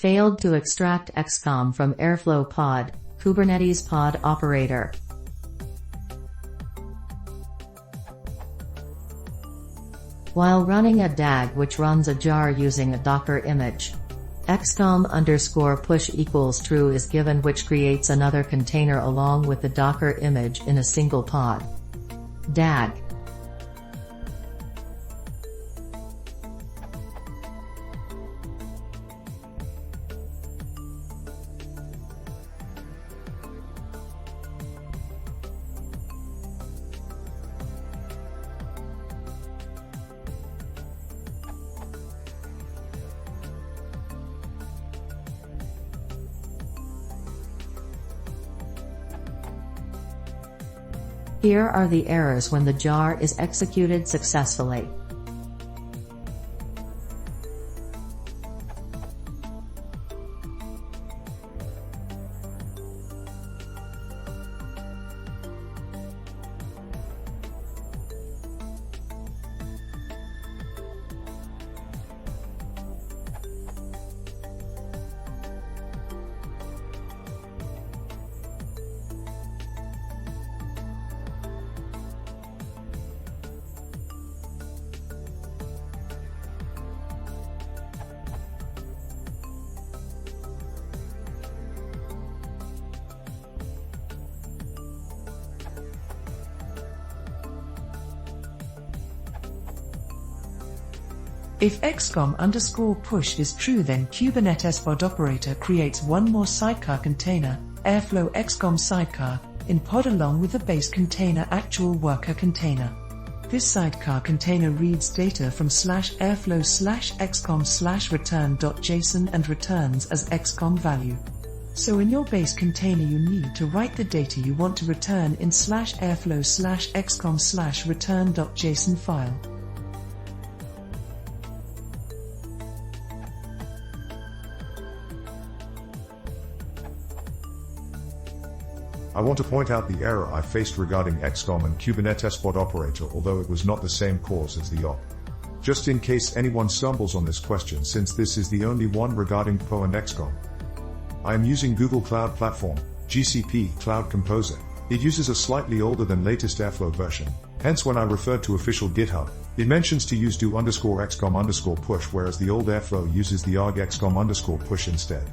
Failed to extract xcom from Airflow pod, Kubernetes Pod Operator. While running a DAG which runs a jar using a Docker image, xcom_push equals true is given, which creates another container along with the Docker image in a single pod. DAG. Here are the errors when the jar is executed successfully. If xcom_push is true, then Kubernetes Pod Operator creates one more sidecar container, Airflow xcom sidecar, in pod along with the base container actual worker container. This sidecar container reads data from /airflow/xcom/return.json and returns as xcom value. So in your base container you need to write the data you want to return in /airflow/xcom/return.json file. I want to point out the error I faced regarding xcom and Kubernetes Pod Operator, although it was not the same cause as the op. Just in case anyone stumbles on this question, since this is the only one regarding PO and xcom. I am using Google Cloud Platform, GCP Cloud Composer. It uses a slightly older than latest Airflow version, hence when I referred to official GitHub, it mentions to use do_xcom_push, whereas the old Airflow uses the arg xcom_push instead.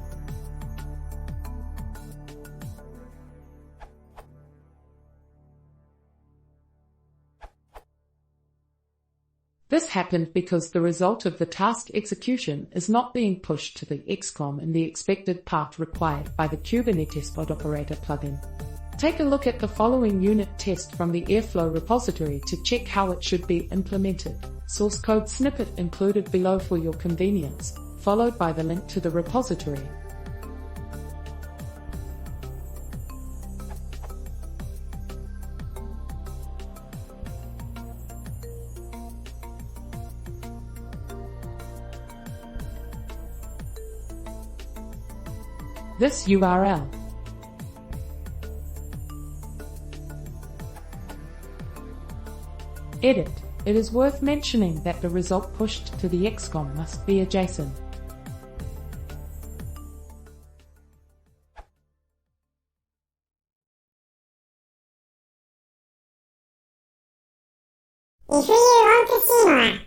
This happened because the result of the task execution is not being pushed to the xcom in the expected path required by the Kubernetes Pod Operator plugin. Take a look at the following unit test from the Airflow repository to check how it should be implemented. Source code snippet included below for your convenience, followed by the link to the repository. This URL. Edit. It is worth mentioning that the result pushed to the xcom must be a JSON. If you want to see more